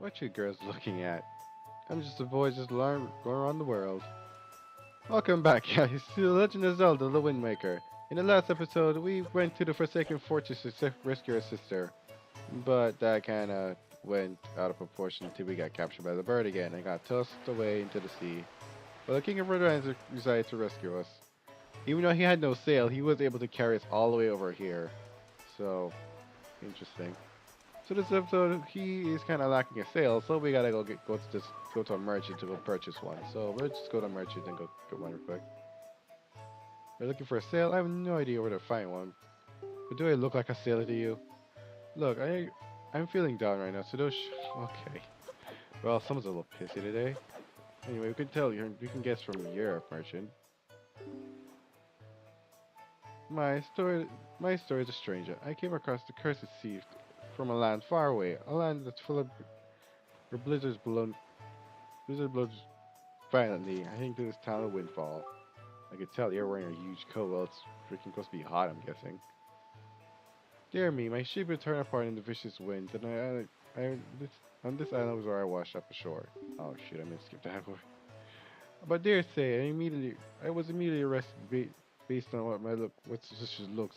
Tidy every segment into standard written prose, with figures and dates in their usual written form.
What you girls looking at? I'm just a boy just learn going around the world. Welcome back, guys, to The Legend of Zelda: The Wind Waker. In the last episode, we went to the Forsaken Fortress to rescue our sister, but that kinda went out of proportion until we got captured by the bird again and got tossed away into the sea. But the King of Red decided to rescue us. Even though he had no sail, he was able to carry us all the way over here. So, interesting. So this episode, he is kind of lacking a sale, so we gotta go to a merchant to go purchase one. So let's just go to a merchant and go get one real quick. We're looking for a sale. I have no idea where to find one. But do I look like a sailor to you? Look, I'm feeling down right now. So those okay. Well, someone's a little pissy today. Anyway, we can tell you can guess from Europe, merchant. My story my story is a stranger. I came across the cursed sea from a land far away, a land that's full of where blizzard blows violently. I think this is town of Windfall. I could tell you're wearing a huge coat. Well, it's freaking supposed to be hot, I'm guessing. Dear me, my ship would turn apart in the vicious winds, and on this island was where I washed up ashore. Oh shoot, I missed skip that one. But dare say, I was immediately arrested based on what suspicious looks,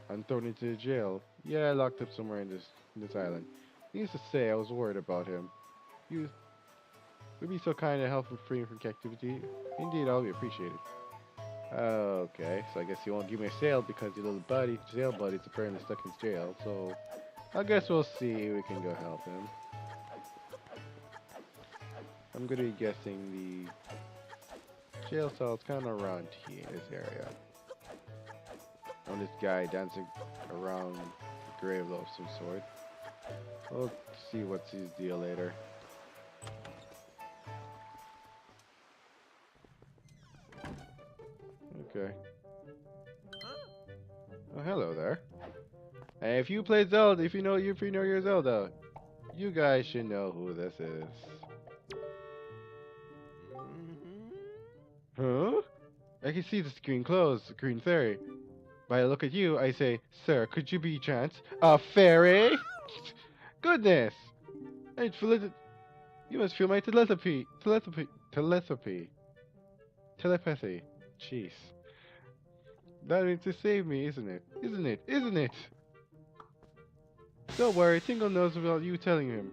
and thrown into jail. Yeah, locked up somewhere in this island. Needless to say, I was worried about him. You would be so kind to help him free him from captivity. Indeed, I'll be appreciated. Okay, so I guess you won't give me a sale because your little jail buddy's apparently stuck in jail. So I guess we'll see if we can go help him. I'm gonna be guessing the jail cell's kind of around here, this area. On this guy dancing around a grave of some sort. We'll see what's his deal later. Okay. Oh, hello there. Hey, if you play Zelda, if you know your Zelda, you guys should know who this is. Huh? I can see the screen closed, Green Fairy. By the look at you, I say, sir, could you be chance a fairy? Goodness! I feel it. You must feel my telepathy. Jeez. That means to save me, isn't it? Isn't it? Don't worry, Tingle knows about you telling him.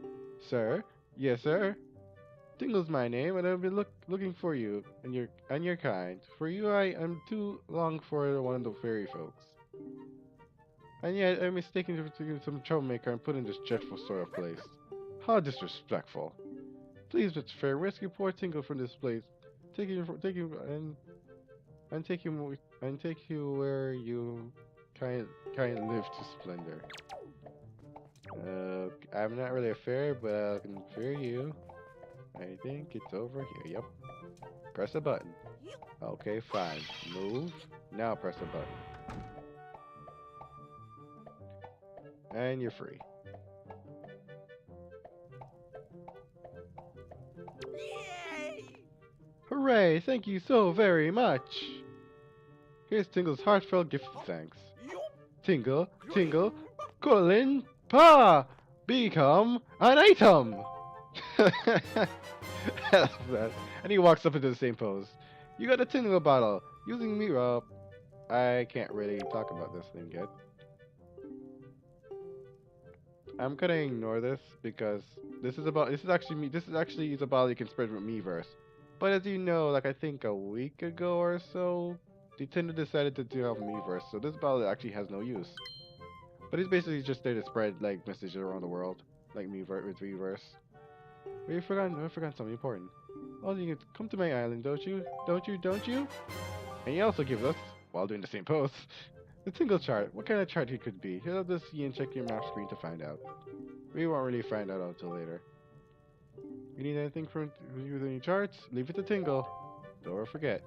Sir? Yes, sir. Tingle's my name, and I've been looking for you and your kind. For you, I am too long for one of the fairy folks. And yet, I'm mistaken for some troublemaker and put in this dreadful sort of place. How disrespectful! Please, Mr. Fair, rescue poor Tingle from this place. Take him, and take you where you kind live to splendor. I'm not really a fairy, but I can fear you. I think it's over here. Yep. Press a button. Okay, fine. Move. Now press a button. And you're free. Yay! Hooray! Thank you so very much! Here's Tingle's heartfelt gift of thanks. Tingle, Tingle, Colin, Pa! Become an item! I love that. And he walks up into the same pose. You got a Tingle bottle. Using me up. I can't really talk about this thing yet. I'm gonna ignore this because this is actually is a bottle you can spread with Miiverse. But as you know, like I think a week ago or so, Nintendo decided to do have Miiverse, so this bottle actually has no use. But it's basically just there to spread like messages around the world, like Miiverse with Miiverse. But I forgot something important. Oh, you can come to my island, don't you? Don't you? And he also gives us, while doing the same pose, the Tingle chart. What kind of chart it could be? He'll have to see and check your map screen to find out. We won't really find out until later. You need anything from you with any charts? Leave it to Tingle. Don't forget.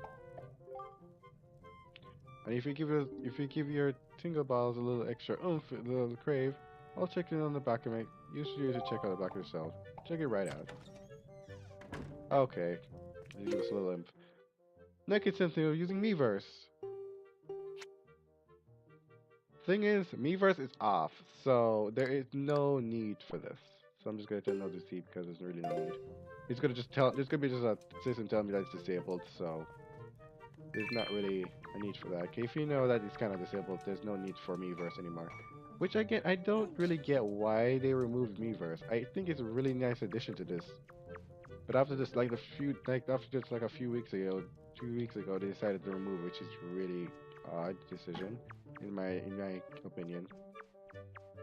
And if you give your Tingle balls a little extra oomph, a little crave, I'll check it on the back of my. You should use to check out the back yourself. Check it right out. Okay. You give us a little imp. Next, it's something using Miiverse. Thing is, Miiverse is off, so there is no need for this. so I'm just gonna tell him no to see because there's really no need. He's gonna just tell. There's gonna be just a system telling me that it's disabled, so there's not really a need for that. Okay, if you know that it's kind of disabled, there's no need for Miiverse anymore. Which I don't really get why they removed Miiverse. I think it's a really nice addition to this. But after this, after just like a few weeks ago, 2 weeks ago, they decided to remove, it, which is really odd decision, in my opinion.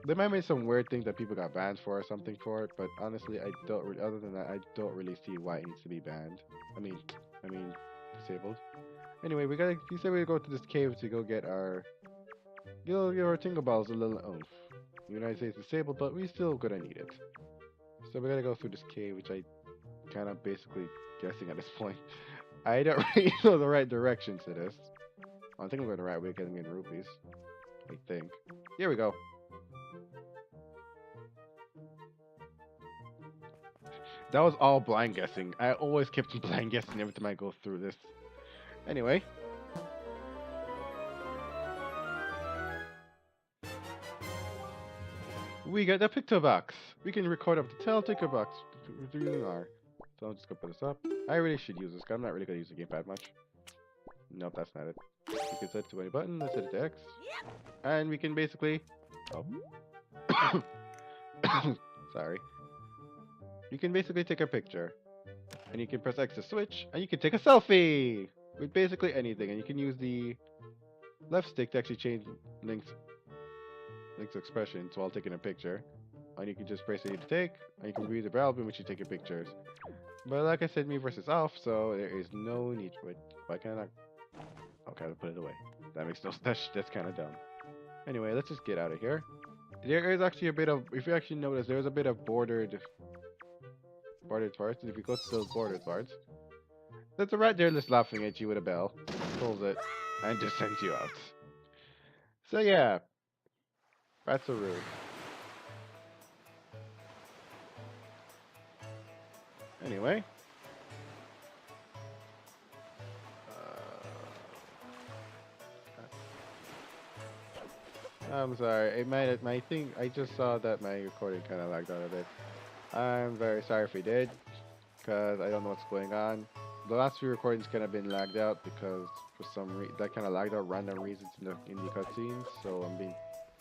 They might make some weird things that people got banned for or something for it, but honestly, I don't. Other than that, I don't really see why it needs to be banned. I mean, disabled. Anyway, we gotta. He said we go to this cave to go get our, give our tingle balls a little oomph. United States disabled, but we still gonna need it. So we gotta go through this cave, which I kind of basically guessing at this point. I don't really know the right directions to this. I think I'm going the right way, getting in rupees. I think. Here we go. That was all blind guessing. I always kept blind guessing every time I go through this. Anyway. We got the picto box. We can record up to 10 picto box using R. So I'm just gonna put this up. I really should use this, because I'm not really gonna use the gamepad much. Nope, that's not it. You can set it to any button, let's set it to X. And we can basically... Oh. Sorry. You can basically take a picture. And you can press X to switch, and you can take a selfie! With basically anything, and you can use the left stick to actually change Link's expressions while taking a picture. And you can just press A to take, and you can read the album which you take your pictures. But like I said, Miiverse is off, so there is no need for it. Why can't I? Okay, I'll put it away. That makes no sense. That's kind of dumb. Anyway, let's just get out of here. There is actually a bit of, if you actually notice, there's a bit of bordered parts. If you go to those bordered parts, there's a rat there just laughing at you with a bell, pulls it, and just sends you out. So yeah, rats are rude. Anyway. I'm sorry. It might my thing. I just saw that my recording kind of lagged out a bit. I'm very sorry if it did, because I don't know what's going on. The last few recordings kind of been lagged out because for some reason that kind of lagged out random reasons in the cutscenes. So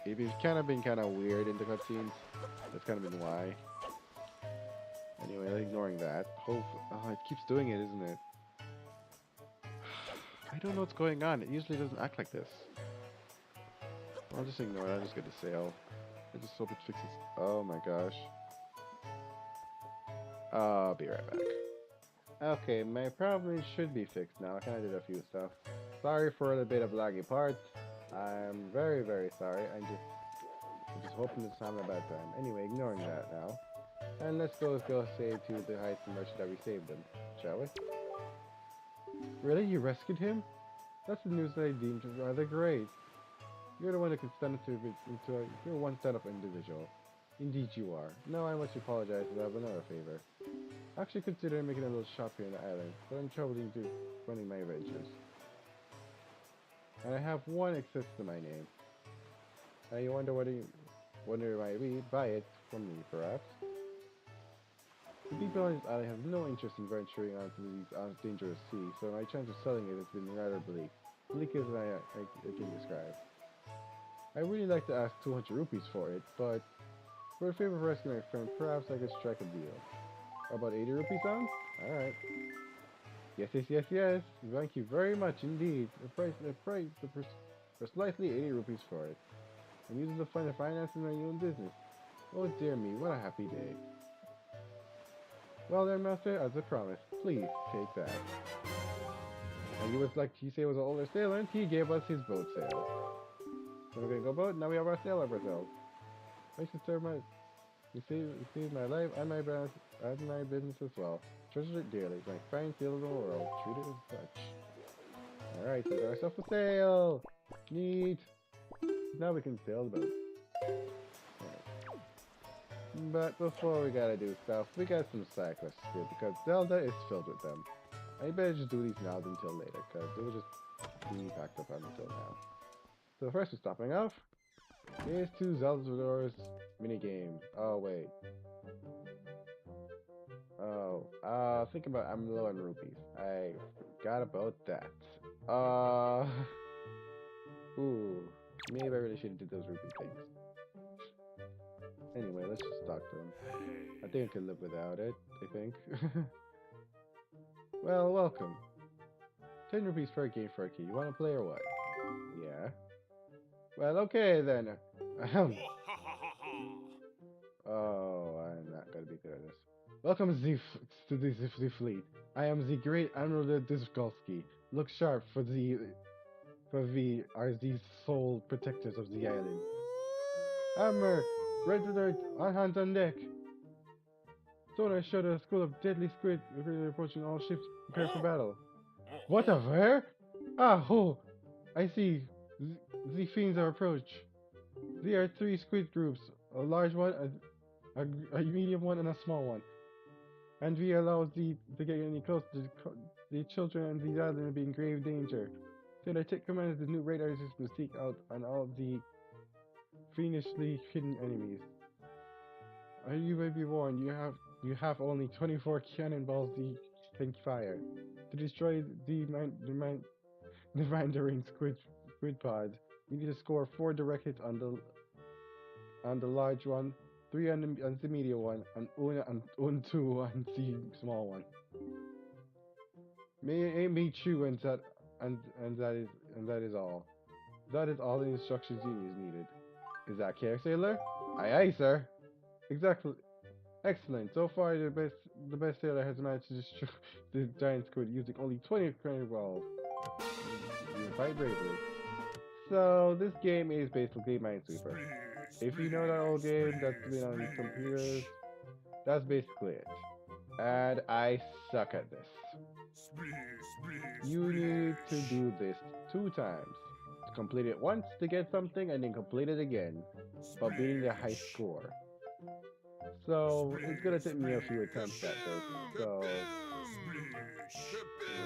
it's kind of been kind of weird in the cutscenes. That's kind of been why. Anyway, ignoring that. Oh, it keeps doing it, isn't it? I don't know what's going on. It usually doesn't act like this. I'll just ignore it. I'll just get a sale. I just hope it fixes. Oh my gosh. I'll be right back. Okay, my problem should be fixed now. I kind of did a few stuff. Sorry for a bit of laggy parts. I'm very, very sorry. I'm just hoping this time a bad time. Anyway, ignoring that now. And let's go say to the heist merchant that we saved him, shall we? Really? You rescued him? That's the news that I deemed rather great. You're the one that can stand you're one stand-up individual. Indeed you are. Now I must apologize, but I have another favor. I actually considered making a little shop here in the island, but I'm troubled into running my ventures. And I have one access to my name. And you wonder why we buy it from me, perhaps? The people on this island have no interest in venturing onto these dangerous seas, so my chance of selling it has been rather bleak. Bleak as I can describe. I really like to ask 200 rupees for it, but for the favor of rescuing my friend, perhaps I could strike a deal. About 80 rupees sound? Alright. Yes. Thank you very much indeed. The price precisely 80 rupees for it. I'm using the fund to finance my own business. Oh dear me, what a happy day. Well then, master, as I promised, please take that. And he said he was an older sailor, and he gave us his boat sail. So we're gonna go boat, now we have our sail of ourselves. I should serve you saved my life and my business as well. Treasure it dearly, my fine sail of the world. Treat it as such. Alright, so we got ourselves a sail! Neat! Now we can sail the boat. But before we gotta do stuff, we got some side quests here because Zelda is filled with them. I better just do these now until later, because it will just be packed up until now. So first we're stopping off. Here's two Zelda's minigame. Oh, wait. Oh, think about I'm low on rupees. I forgot about that. Uh, ooh. Maybe I really shouldn't do those rupee things. Anyway, let's just talk to him. I think I can live without it, I think. Well, welcome. 10 rupees per game for a key. You wanna play or what? Yeah. Well, okay then. Ahem. Oh, I'm not gonna be good at this. Welcome to the fleet. I am the great Admiral Diskolski. Look sharp for we are the sole protectors of the island. Hammer, red alert, all hands on deck. Sonar showed a school of deadly squid approaching all ships. Prepare for battle. What a where? Ah, ho! I see. The fiends are approach. There are three squid groups: a large one, a medium one, and a small one. And we allow the to get any close to the children and the island will be in grave danger. So I take command of the new radar system to seek out on all of the fiendishly hidden enemies. You may be warned, you have only 24 cannonballs you can fire. To destroy the Mandarin squid pod, you need to score 4 direct hits on the large one, 3 on the medium one, and 2 on the small one. May aim be true and that is all. That is all the instructions you needed. Is that clear, sailor? Aye aye, sir. Exactly. Excellent. So far, the best sailor has managed to destroy the giant squid using only 20 credit balls. You fight bravely. So this game is basically Minesweeper. If you know that old game that's been on computers, that's basically it. And I suck at this. You need to do this 2 times. To complete it once to get something and then complete it again, but beating the high score. So it's gonna take me a few attempts at this. So here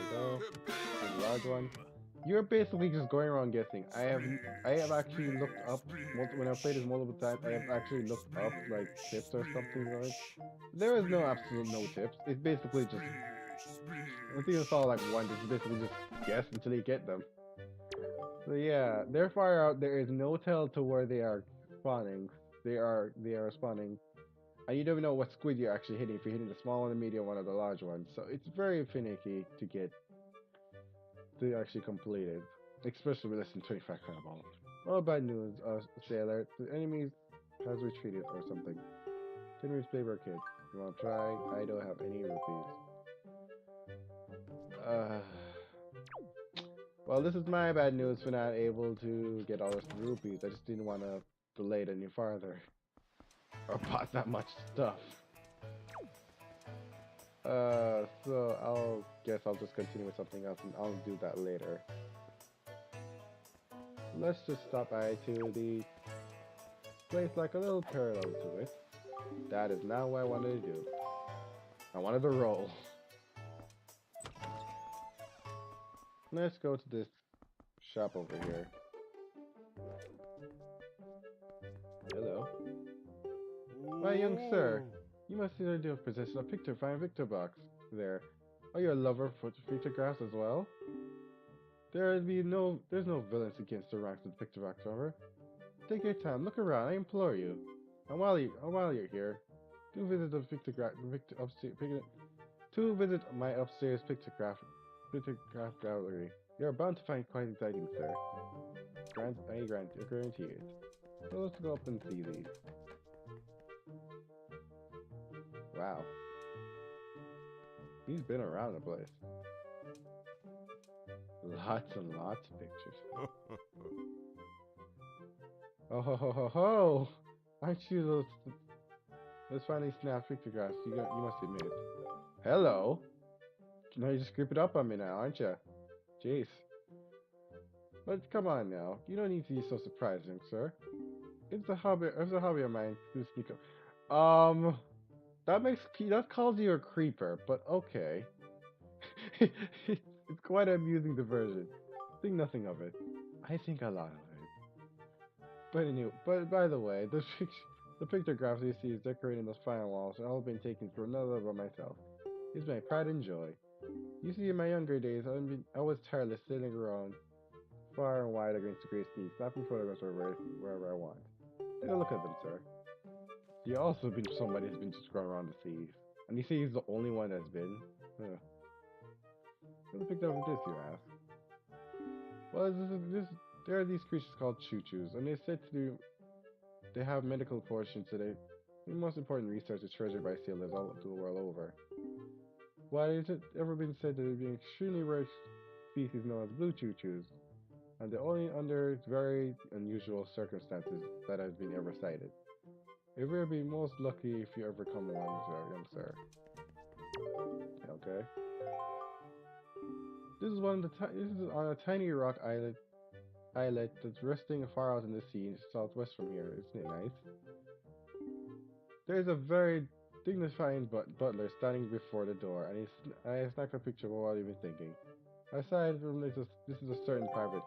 we go. Here's a large one. You're basically just going around guessing. I have actually looked up when I've played this multiple times. I have actually looked up like tips or something like. There is no absolute no tips. It's basically just. I think it's all like one. It's basically just guess until you get them. So yeah, they're far out. There is no tell to where they are spawning. They are spawning. And you don't know what squid you're actually hitting, if you're hitting the small one, the medium one, or the large one. So it's very finicky to actually complete it. Especially with less than 25 cannonballs. Well, bad news, sailor. The enemy has retreated or something. Enemies paper kid. You wanna try? I don't have any rupees. Uh, well, this is my bad news for not able to get all those rupees. I just didn't want to delay it any farther. Or bought that much stuff. So I'll just continue with something else and I'll do that later. Let's just stop by to the place like a little parallel to it. That is not what I wanted to do. I wanted to roll. Let's go to this shop over here. Hello. My young sir, you must either do possess a fine Victor box there. Are you a lover for pictographs as well? There's no violence against the ranks of the picture box, however. Take your time, look around, I implore you. And while you're here, do visit the visit my upstairs pictograph gallery. You're bound to find quite exciting, sir. I guarantee it. So let's go up and see these. Wow. He's been around the place. Lots and lots of pictures. Oh ho ho ho ho! Aren't you those finally snapped pictographs? You must admit. Hello. Now you just creeping up on me now, aren't you? Jeez. But come on now, you don't need to be so surprising, sir. It's a hobby of mine to speak of. That calls you a creeper, but okay. It's quite an amusing diversion. Think nothing of it. I think a lot of it. But by the way, the pictographs you see is decorating those final walls, and all been taken through another by myself. It's my pride and joy. You see, in my younger days, I was tireless sailing around far and wide against the great sea, snapping photographs wherever I want. Take a look at them, sir. You also been somebody who's been just going around the seas. And you say he's the only one that's been? Huh. Who picked up with this, you ask? Well, there are these creatures called choo-choos, and they have medical portions today. The most important research is treasured by sailors all the world over. Why has it ever been said that it be an extremely rare species known as blue choo-choos, and the only under very unusual circumstances that has been ever sighted. It will be most lucky if you ever come along, sir, young sir. Okay. This is on a tiny rock islet that's resting far out in the sea southwest from here. Isn't it nice? There is a very dignified butler standing before the door, and I snapped a picture of what I've been thinking. Aside from this is a certain private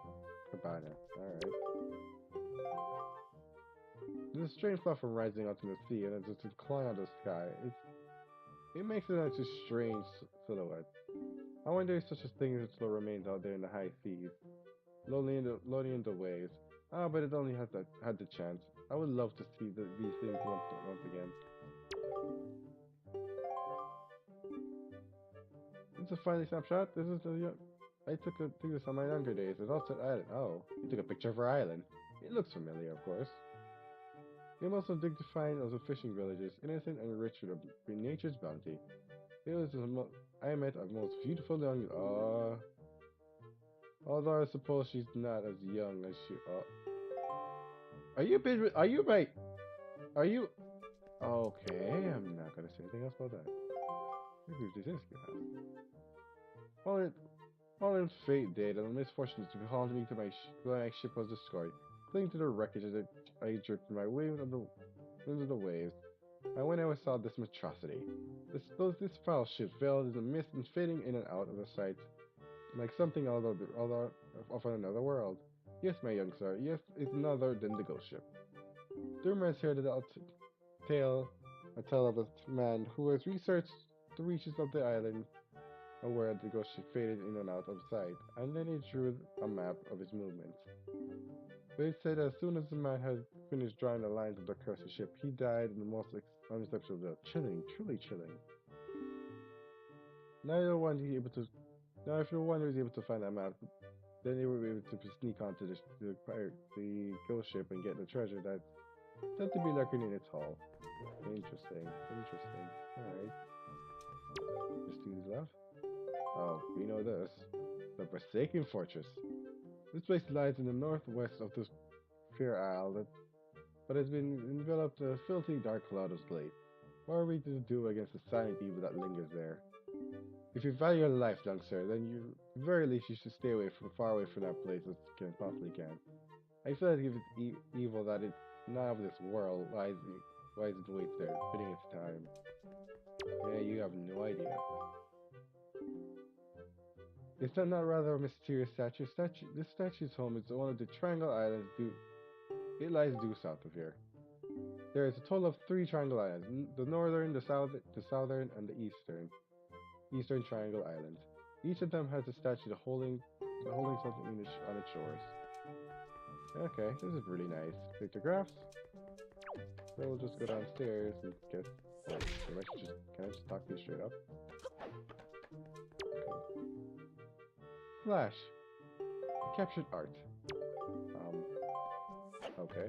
cabana. Alright. There's a strange platform rising out in the sea, and it's just clawing out the sky. It makes it into a strange silhouette. I wonder if such a thing still remains out there in the high seas, lonely in the waves. Ah, but it only had the chance. I would love to see these things once again. It's a funny snapshot. I took this on my younger days. It's also island. Oh, you took a picture of our island. It looks familiar, of course. It must have dignified as a fishing villages, innocent and rich with nature's bounty. It was I met a most beautiful young. Although I suppose she's not as young as she. Are you been? Are you my? Are you? Okay, I'm not gonna say anything else about that. Who is this guy? All in, all in fate did, and the misfortune to haunt me to my ship was destroyed. Clinging to the wreckage as I drifted my way into the waves. And when I saw this atrocity, this foul ship fell in the mist and fading in and out of the sight, like something out of another world. Yes, my young sir, yes, it's another than the ghost ship. The rumor has heard a tale of a man who has researched the reaches of the island and where the ghost ship faded in and out of sight, and then he drew a map of its movements. But it said as soon as the man had finished drawing the lines of the cursed ship, he died in the most unacceptable way. Chilling, truly chilling. Now you're one who's able to. Now, if you're one who's able to find that map, then you will be able to sneak onto the ghost ship and get the treasure that's said to be lurking in its hull. Interesting, interesting. Alright. Just to the left. Oh, we know this. The Forsaken Fortress. This place lies in the northwest of this fair isle but has been enveloped in a filthy dark cloud of slate. What are we to do against the silent evil that lingers there? If you value your life, young sir, then very least you should stay far away from that place as you possibly can. I feel like if it's evil that it's not of this world, lies it waits there, bidding its time. Yeah, you have no idea. Is that not rather a mysterious This statue's home is one of the Triangle Islands. It lies due south of here. There is a total of 3 Triangle Islands: the northern, the southern, and the eastern Triangle Islands. Each of them has a statue holding something on its shores. Okay, this is really nice. Pictographs. So we'll just go downstairs and get. Oh, can I just talk to you straight up? Flash. Captured art. Okay.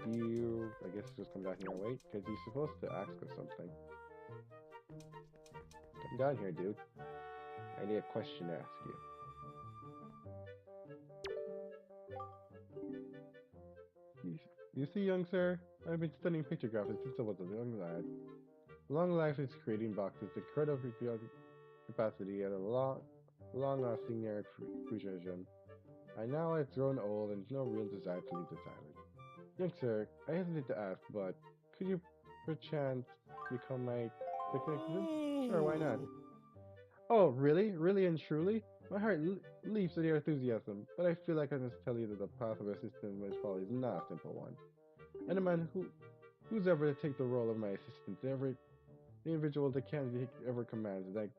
I guess just come down here and wait, because you're supposed to ask us something. Come down here, dude. I need a question to ask you. You see, young sir, I've been studying pictographs since I was a young lad. Long life is creating boxes, incredible capacity, and a long-lasting narrative precision. I now have grown old and no real desire to leave this island. Young sir, I hesitate to ask, but could you perchance become my technician? Sure, why not? Oh, really? Really and truly? My heart leaps at your enthusiasm, but I feel like I must tell you that the path of assistant which follow is not a simple one. And the man who's ever to take the role of my assistant, every the individual that can ever commands that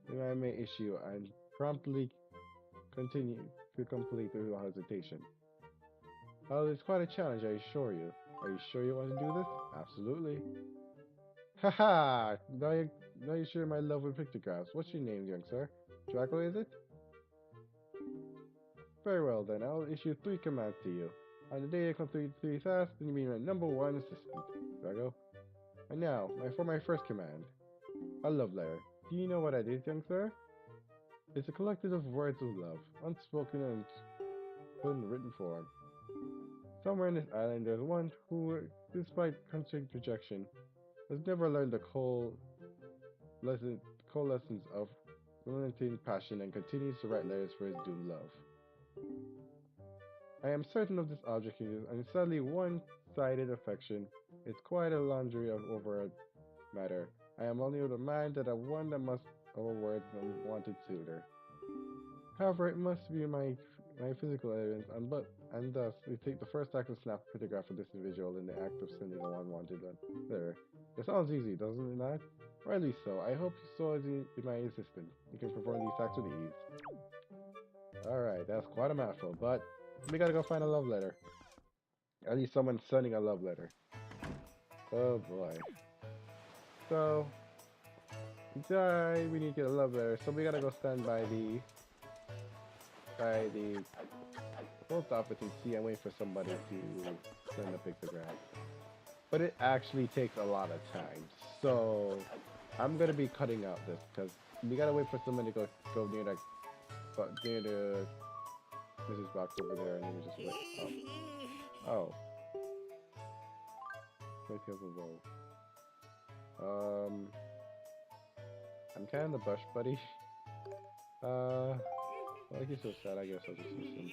I may issue and promptly continue to complete without hesitation. Oh, it's quite a challenge, I assure you. Are you sure you want to do this? Absolutely. Haha! Now you share my love with pictographs. What's your name, young sir? Draco, is it? Very well then, I'll issue 3 commands to you. On the day you complete 3 tasks, then you be my number 1 assistant, Drago. And now, for my first command. A love letter. Do you know what that is, young sir? It's a collective of words of love, unspoken and put in written form. Somewhere in this island there's one who, despite constant rejection, has never learned the lesson, cold lessons of loyalty and passion and continues to write letters for his doomed love. I am certain of this object is, and sadly one-sided affection is quite a laundry of over a matter. I am only of the mind that a one that must overword the wanted suitor. However, it must be my physical evidence, and thus we take the first act of snap a photograph of this individual in the act of sending a unwanted letter. It sounds easy, doesn't it not? Or at least so. I hope you saw as my assistant. You can perform these acts with ease. Alright, that's quite a mouthful, but we gotta go find a love letter. At least someone's sending a love letter. Oh boy. So, we need to get a love letter, so we gotta go stand by the post office and see and wait for somebody to send a pictograph. But it actually takes a lot of time, so I'm gonna be cutting out this because we gotta wait for somebody to go near the message box over there, and then we just wait. Oh, my tails evolve. I'm kind of the bush buddy. Well, he's so sad. I guess I'll just listen.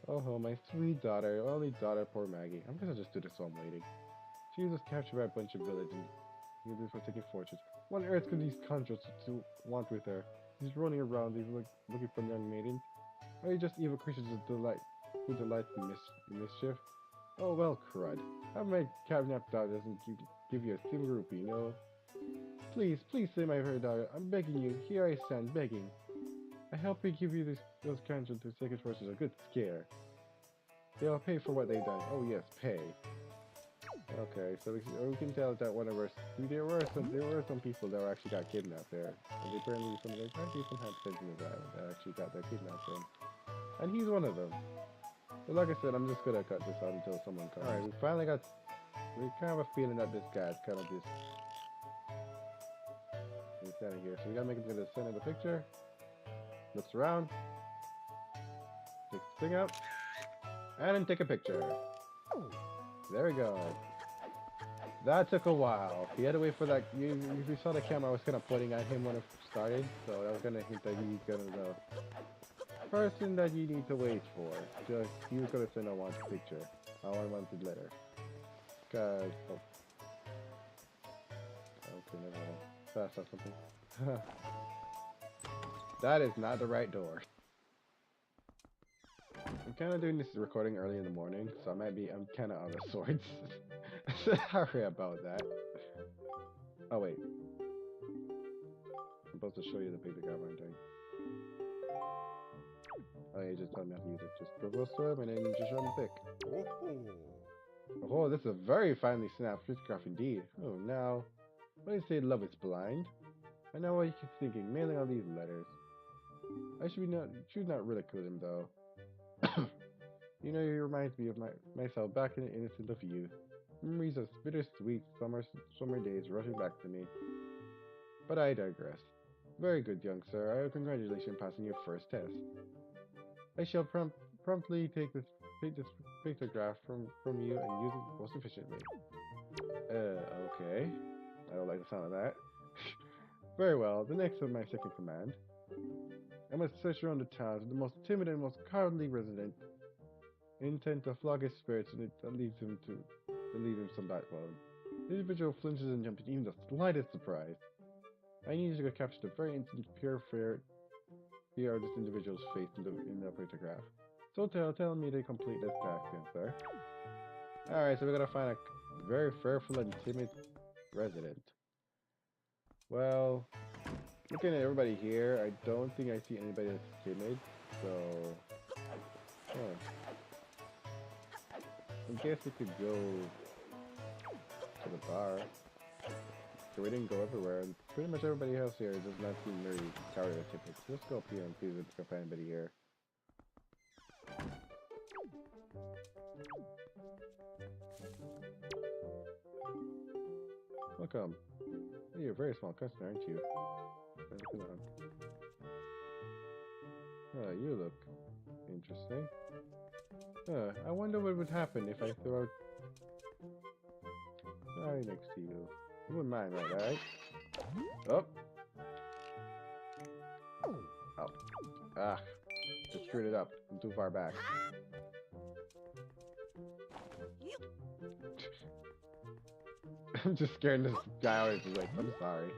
Oh, my sweet daughter, only daughter, poor Maggie. I'm gonna just do this while I'm waiting. She was captured by a bunch of villagers and used for taking fortunes. What on earth could these conjurers to want with her? He's running around, looking for young maidens. Are you just evil creatures who delight in mischief? Oh well, crud. How my kidnapped daughter doesn't give you a single rupee, no? Please, please save my fair daughter. I'm begging you. Here I stand, begging. I help me give you those conjurers to take fortunes a good scare. They'll pay for what they've done. Oh yes, pay. Okay, so we can tell that one of our there were some people that actually got kidnapped there. And apparently some inhabitants in the island that actually got their kidnapped from. And he's one of them. But like I said, I'm just gonna cut this out until someone comes. Alright, we kind of have a feeling that this guy's kind of just he's standing here. So we gotta make him to the center of the picture. Looks around. Takes the thing out. And then take a picture. There we go. That took a while. He had to wait for that. You saw the camera, I was kind of pointing at him when it started, so that was gonna hint that he's gonna the person that you need to wait for. Just he was gonna send a wanted picture, a unwanted letter. Cause okay, never mind. That's not something. That is not the right door. I'm kind of doing this recording early in the morning, so I'm kind of out of sorts. Sorry about that. Oh wait, I'm supposed to show you the picture, aren't I? Oh, you just told me how to use it. Just go close to him and then you just show him the pic. Oh, this is a very finely snapped photograph indeed. Oh, now, when they say love is blind, I know what you keep thinking, mailing all these letters. I should not ridicule him though. You know, he reminds me of myself back in the innocence of youth. Memories of bittersweet summer days rushing back to me. But I digress. Very good, young sir. I congratulate you on passing your first test. I shall promptly take this pictograph from you and use it most efficiently. Okay. I don't like the sound of that. Very well. The next of my second command. I must search around the towns of the most timid and most cowardly resident, intent to flog his spirits and that leads him some backbone. The individual flinches and jumps at even the slightest surprise. I need you to capture the very instant pure fear of this individual's face in the photograph. So tell me to complete this task then, sir. Alright, so we're gonna find a very fearful and timid resident. Well, looking at everybody here, I don't think I see anybody that's timid, so... Huh. I guess we could go to the bar. So we didn't go everywhere, and pretty much everybody else here does not seem very cowardly or timid. So let's go up here and see if we can find anybody here. Welcome. Oh, you're a very small customer, aren't you? Come on. Oh, you look interesting. I wonder what would happen if I throw out right next to you. You wouldn't mind, right? Oh! Oh. Ah. Just screwed it up. I'm too far back. I'm just scaring this guy out. He's like, I'm sorry.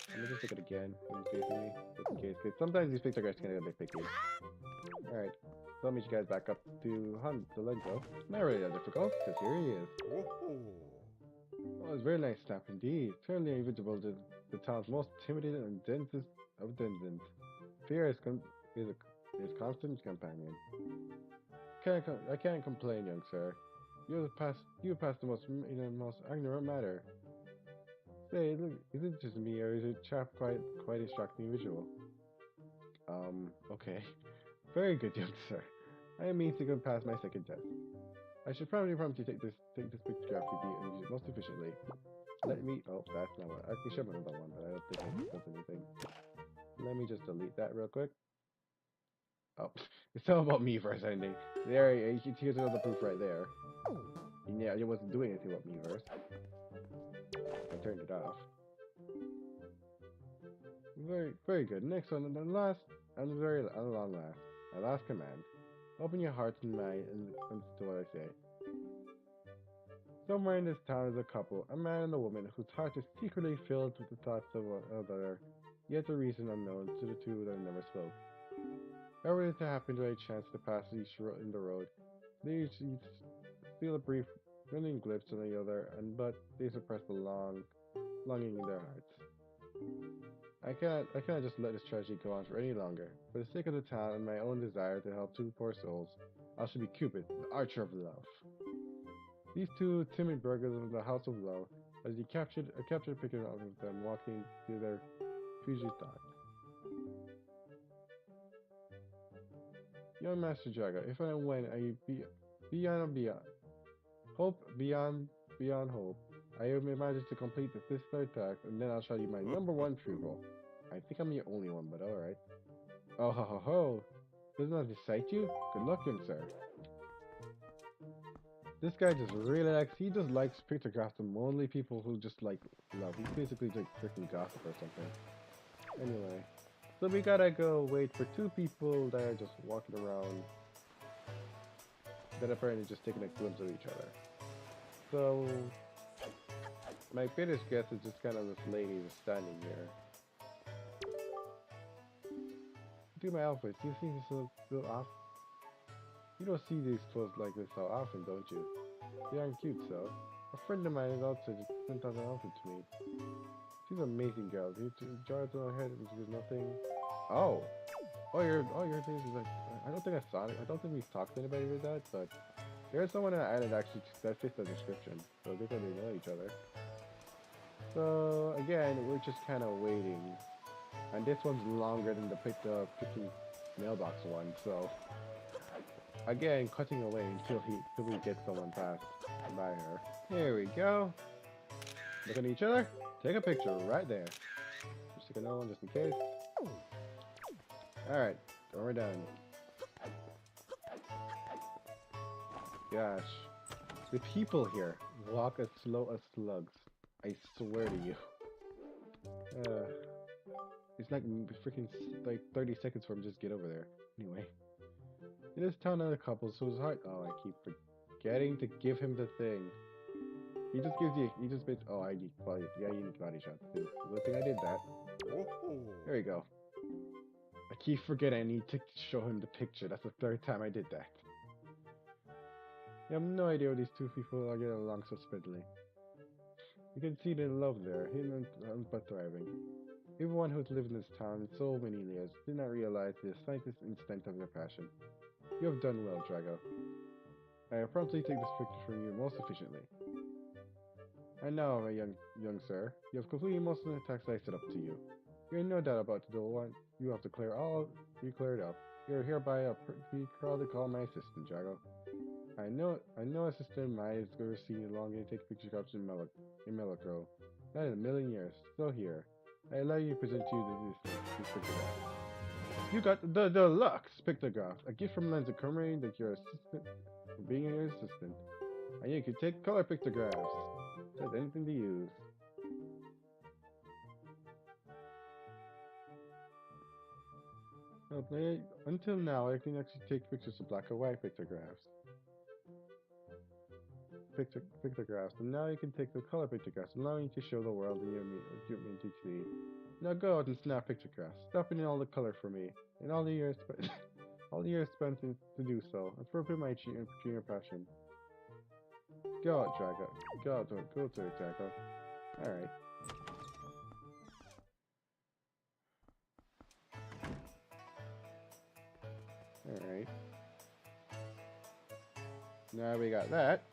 Let me just look at it again. He's facing me. Just in case. Because sometimes these picture guys can get a bit picky. Alright. So I'll meet you guys back up to Hunt the Lenzo. Not really that difficult, because here he is. Oh, it's very nice snap indeed. Certainly invisible to the town's most intimidating and densest of densest. Fear is his constant companion. I can't complain, young sir. You have passed the most in the most ignorant matter. Say, look, is it just me or is it chap quite a shocking visual? Okay. Very good, young sir. I am means to go past my second test. I should probably prompt you to take this picture of you and use it most efficiently. Let me oh that's not one. I can show another one, but I don't think it does anything. Let me just delete that real quick. Oh, it's all about me first ending. There, here's another proof right there. And yeah, it wasn't doing anything about me first. I turned it off. Very good. Next one, and the last, and long last, my last command. Open your hearts and mind and listen to what I say. Somewhere in this town is a couple, a man and a woman, whose heart is secretly filled with the thoughts of another, yet a reason unknown to the two that never spoke. Ever to happen to a chance to pass each in the road, they each feel a brief, running glimpse on the other, but they suppress the longing in their hearts. I cannot just let this tragedy go on for any longer. For the sake of the town and my own desire to help two poor souls, I shall be Cupid, the archer of love. These two timid burghers of the House of Love, as he captured a picture of them walking through their fugitive thoughts. Young Master Jaga, if and when I beyond hope beyond hope, I have managed to complete this third task, and then I'll show you my number one pupil. I think I'm the only one, but alright. Oh ho ho ho! Doesn't that excite you? Good luck, young sir. This guy just really likes pictographs of only people who just like love. He's basically like freaking gossip or something. Anyway, so we gotta go wait for two people that are just walking around that apparently just taking a glimpse of each other. So, my biggest guess is just kind of this lady just standing here. Do my outfit. Do you think this looks so off? You don't see these clothes like this so often, don't you? They aren't cute, so. A friend of mine is also just sent out an outfit to me. She's an amazing girl. You jar to her head and nothing. Oh. Your thing is like, I don't think I saw it. I don't think we've talked to anybody with that, but there's someone on the island actually that fits the description. So they probably know each other. So again, we're just kind of waiting. And this one's longer than the picking mailbox one, so again, cutting away until we get someone past by her. Here we go. Look at each other. Take a picture right there. Just take another one just in case. Alright, we're done. Gosh. The people here walk as slow as slugs. I swear to you. It's like freaking like 30 seconds for him to just get over there. Anyway. In this town of the couple, so it's hard. Oh, I keep forgetting to give him the thing. He just gives you, he just makes, oh, I need body, yeah, you need body shots too. Good thing I did that. There you go. I keep forgetting I need to show him the picture. That's the third time I did that. You have no idea how these two people are getting along so speedily. You can see the love there, him and but thriving. Everyone who's lived in this town so many years did not realize the slightest instant of their passion. You have done well, Drago. I will promptly take this picture from you most efficiently. And now, my young sir, you have completed most of the tasks I set up to you. You're in no doubt about the one you have to clear all you cleared up. You're hereby be proudly called my assistant, Drago. I know Assistant Mai is going to see you long and take picture cups in Melocro. Not in a million years. Still here. I allow you to present you this pictograph. You got the deluxe pictograph, a gift from Lenza commemorating that your assistant for being your assistant. And you can take color pictographs. There's anything to use. Until now, I can actually take pictures of black and white pictographs, and now you can take the color pictographs, allowing you to show the world and you mean to see. Now go out and snap pictographs, stopping in all the color for me, and all the years spent, all the years spent to do so, and for my junior passion. Go out, Drago. Go to it, Drago. Alright. Alright. Now we got that.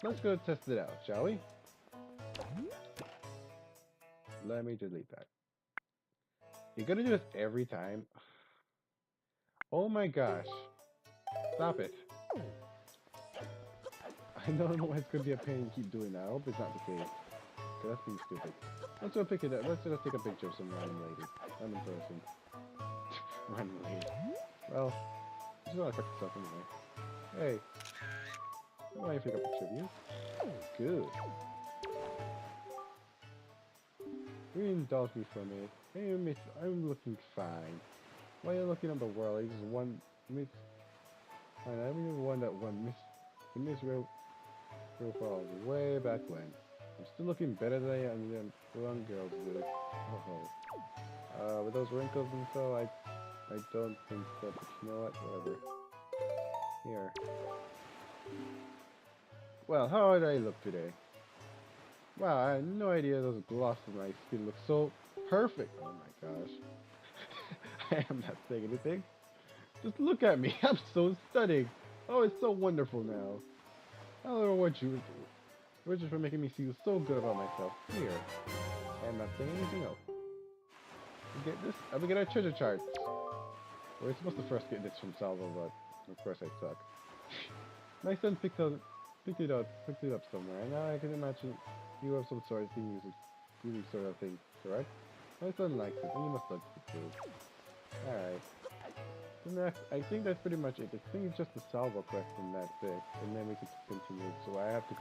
Let's go test it out, shall we? Let me delete that. You're gonna do this every time? Oh my gosh. Stop it. I don't know why it's gonna be a pain to keep doing that. I hope it's not the case. Cause that's being stupid. Let's go pick it up. Let's just take a picture of some random lady. Random person. Random lady. Well, I just wanna fuck this up anyway. Hey. I want to take a picture of you. Good. You indulge me for a minute. Hey, miss, I'm looking fine. While you're looking at the world, I just one miss. I'm the one that one miss real falls way back when. I'm still looking better than I am than the young girls do. Oh. With those wrinkles and so, I don't think so. But you know what? Whatever. Here. Well, how did I look today? Wow, I had no idea those gloss on my skin look so perfect. Oh my gosh. I am not saying anything. Just look at me. I'm so stunning. Oh, it's so wonderful now. I don't know what you would do. You're just for making me feel so good about myself. Here. I'm not saying anything else. We get this. We get our treasure charts. We're supposed to first get this from Salvo, but of course I suck. My son picked it up somewhere, and now I can imagine you have some sort of thing using sort of thing, correct? My son likes it, and you must like it too. Alright. So next, I think that's pretty much it. I think it's just the salvo quest and that's it. And then we can continue. So I have to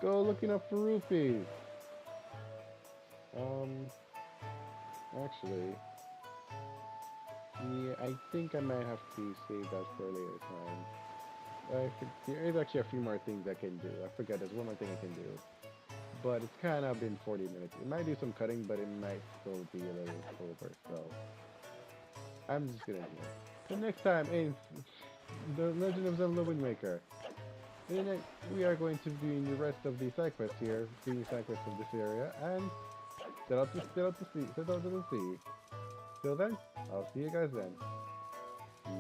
go looking up for rupees. Actually, yeah, I think I might have to save that for a later time. There is actually a few more things I can do. I forgot there's one more thing I can do. But it's kind of been 40 minutes. It might do some cutting, but it might still be a little over, so I'm just gonna do it. So next time in The Legend of Zelda Wind Waker, we are going to be doing the rest of the side quests here, doing the side quests of this area, and set out to the sea. Till then, I'll see you guys then.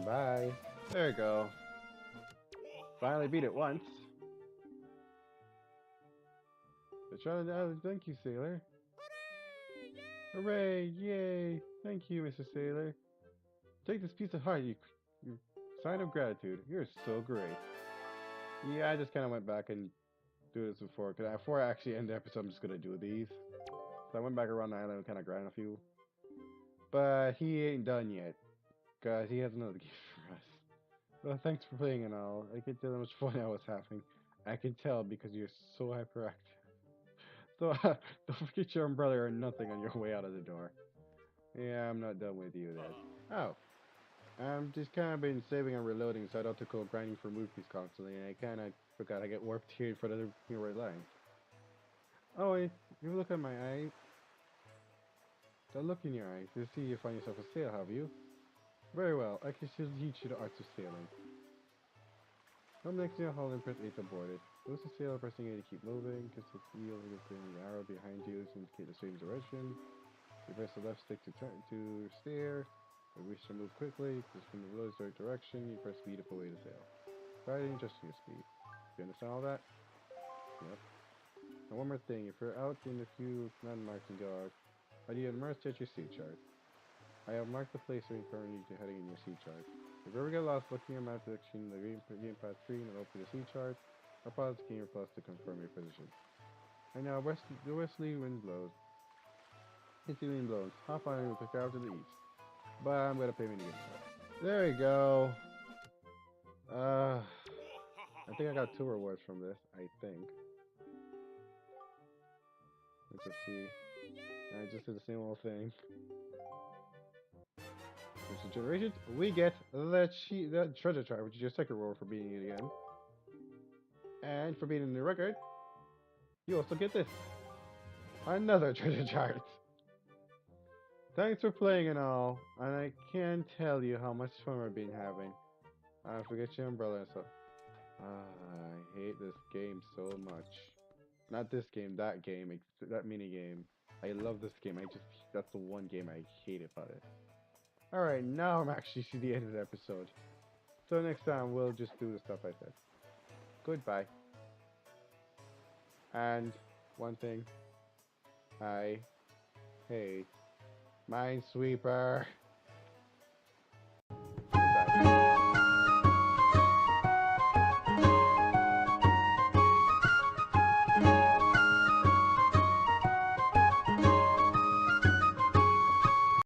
Bye. There you go. Finally beat it once. Thank you, Sailor. Hooray! Yay! Thank you, Mr. Sailor. Take this piece of heart, you sign of gratitude. You're so great. Yeah, I just kind of went back and do this before. Cause before I actually end the episode, I'm just gonna do these. So I went back around the island and kind of grind a few. But he ain't done yet. Cause he has another gift for us. Well, thanks for playing and all. I can tell how much fun I was having. I can tell because you're so hyperactive. So, don't forget your umbrella or nothing on your way out of the door. Yeah, I'm not done with you then. Oh. I'm just kind of been saving and reloading, so I don't have to go grinding for movies constantly, and I kind of Forgot I get warped here in front of the red line. Oh, wait, you look at my eye. That look in your eyes. You see you find yourself a sail, have you? Very well. I can still teach you the art of sailing. Come next to your hull and press A to board it. Close the sail, pressing A to keep moving. Kiss the wheel and the arrow behind you to indicate the stream's direction. You press the left stick to turn to steer. If you wish to move quickly, just from the row's right direction, you press B to pull away the sail. Riding just your speed. You understand all that? Yep. And one more thing, if you're out in a few landmarks in Gog, I need to immerse at your sea chart. I have marked the place where you're currently heading in your sea chart. If you ever get lost looking at map direction, the gamepad screen will open the sea chart, or pause the game or plus to confirm your position. And now the westerly wind blows. It's the wind blows. Hop on and pick out to the east. But I'm gonna pay me to get there. There we go. I think I got 2 rewards from this. I think. Let's just see. I just did the same old thing. There's generations. We get the treasure chart, which is your second reward for beating it again. And for beating the record, you also get this. Another treasure chart. Thanks for playing and all, and I can't tell you how much fun we've been having. Forget your umbrella and stuff. I hate this game so much. Not this game, that game, that mini game. I love this game. That's the one game I hate about it. Alright, now I'm actually to the end of the episode. So next time we'll just do the stuff I said. Goodbye. And one thing, I hate Minesweeper.